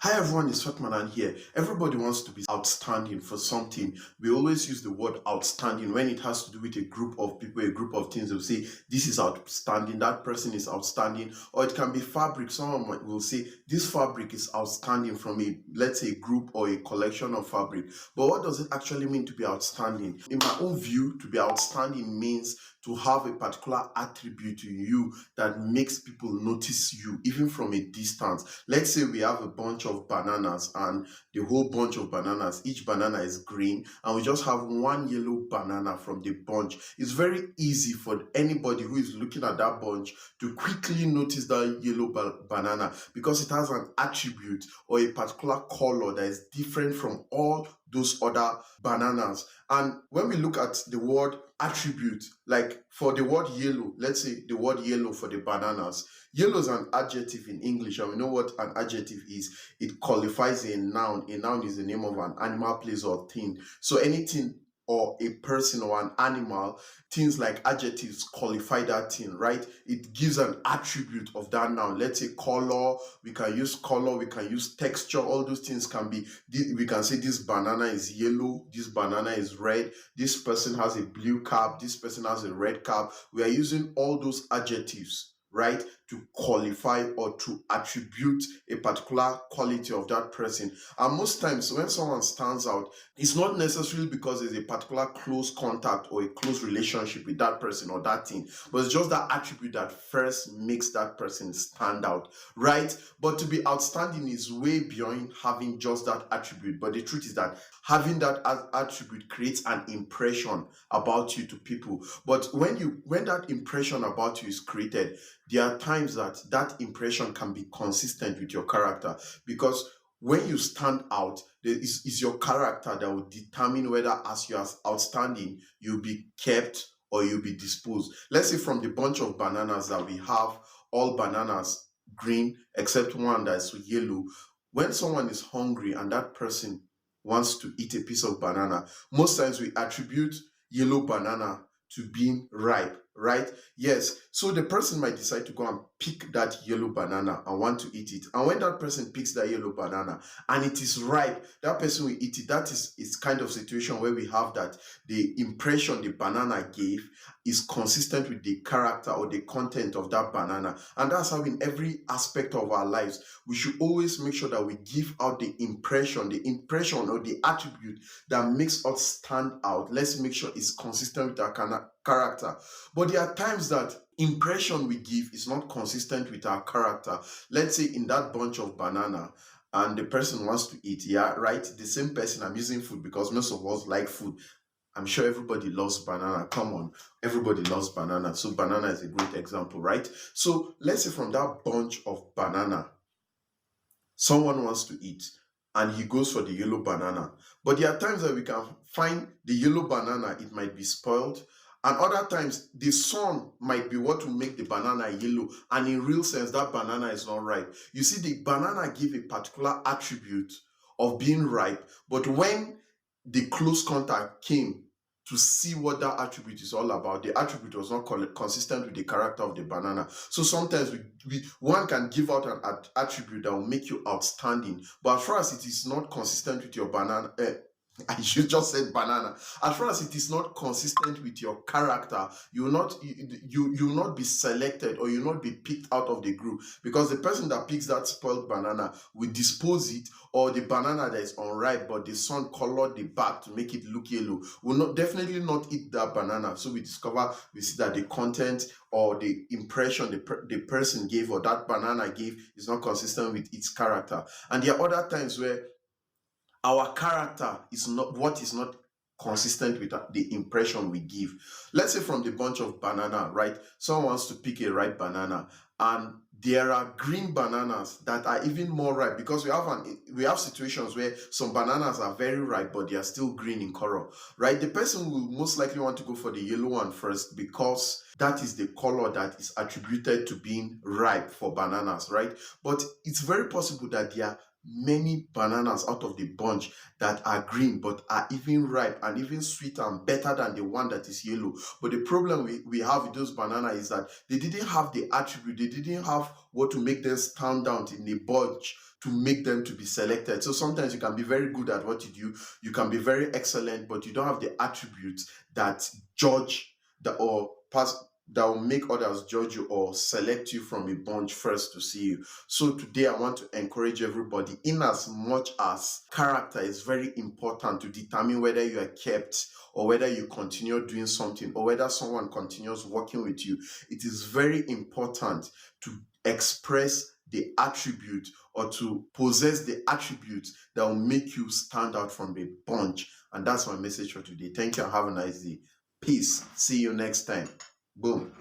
Hi everyone, it's Fatmanan here. Everybody wants to be outstanding for something. We always use the word outstanding when it has to do with a group of people, a group of things. They'll say, this is outstanding, that person is outstanding. Or it can be fabric. Someone will say, this fabric is outstanding from let's say, a group or a collection of fabric. But what does it actually mean to be outstanding? In my own view, to be outstanding means to have a particular attribute in you that makes people notice you, even from a distance. Let's say we have a bunch of bananas and the whole bunch of bananas, each banana is green, and we just have one yellow banana from the bunch. It's very easy for anybody who is looking at that bunch to quickly notice that yellow banana because it has an attribute or a particular color that is different from all those other bananas. And when we look at the word attribute, like for the word yellow, let's say the word yellow for the bananas, yellow is an adjective in English, and we know what an adjective is. It qualifies a noun. A noun is the name of an animal, place, or thing. So anything or a person or an animal, things like adjectives qualify that thing, right? It gives an attribute of that noun. Let's say color, we can use color, we can use texture, all those things can be, we can say this banana is yellow, this banana is red, this person has a blue cap, this person has a red cap. We are using all those adjectives, right, to qualify or to attribute a particular quality of that person. And most times when someone stands out, it's not necessarily because there's a particular close contact or a close relationship with that person or that thing, but it's just that attribute that first makes that person stand out, right? But to be outstanding is way beyond having just that attribute. But the truth is that having that attribute creates an impression about you to people. But when that impression about you is created, there are times that impression can be consistent with your character, because when you stand out, it's your character that will determine whether as you are outstanding, you'll be kept or you'll be disposed. Let's say from the bunch of bananas that we have, all bananas green except one that's yellow. When someone is hungry and that person wants to eat a piece of banana, most times we attribute yellow banana to being ripe, right? Yes. So the person might decide to go and pick that yellow banana and want to eat it. And when that person picks that yellow banana and it is ripe, that person will eat it. That is kind of situation where we have that the impression the banana gave is consistent with the character or the content of that banana. And that's how in every aspect of our lives, we should always make sure that we give out the impression or the attribute that makes us stand out. Let's make sure it's consistent with our character. But there are times that impression we give is not consistent with our character. Let's say in that bunch of banana and the person wants to eat, yeah, right? The same person, I'm using food because most of us like food. I'm sure everybody loves banana. Come on, everybody loves banana. So banana is a great example, right? So let's say from that bunch of banana, someone wants to eat and he goes for the yellow banana. But there are times that we can find the yellow banana, it might be spoiled. And other times, the sun might be what will make the banana yellow. And in real sense, that banana is not ripe. You see, the banana give a particular attribute of being ripe. But when the close contact came to see what that attribute is all about, the attribute was not consistent with the character of the banana. So sometimes one can give out an attribute that will make you outstanding, but as far as it is not consistent with your banana, I should just say banana. As far as it is not consistent with your character, you will not be selected or you will not be picked out of the group, because the person that picks that spoiled banana will dispose it, or the banana that is unripe but the sun colored the back to make it look yellow will definitely not eat that banana. So we see that the content or the impression the person gave or that banana gave is not consistent with its character. And there are other times where our character is not consistent with the impression we give. Let's say from the bunch of banana, right? Someone wants to pick a ripe banana, and there are green bananas that are even more ripe, because we have situations where some bananas are very ripe but they are still green in color, right? The person will most likely want to go for the yellow one first, because that is the color that is attributed to being ripe for bananas, right? But it's very possible that there are many bananas out of the bunch that are green but are even ripe and even sweeter and better than the one that is yellow. But the problem we have with those bananas is that they didn't have the attribute, they didn't have what to make them stand out in the bunch to make them to be selected. So sometimes you can be very good at what you do, you can be very excellent, but you don't have the attributes that judge the or pass that will make others judge you or select you from a bunch first to see you. So today I want to encourage everybody, in as much as character is very important to determine whether you are kept or whether you continue doing something or whether someone continues working with you, it is very important to express the attribute or to possess the attributes that will make you stand out from the bunch. And that's my message for today. Thank you and have a nice day. Peace. See you next time. Boom.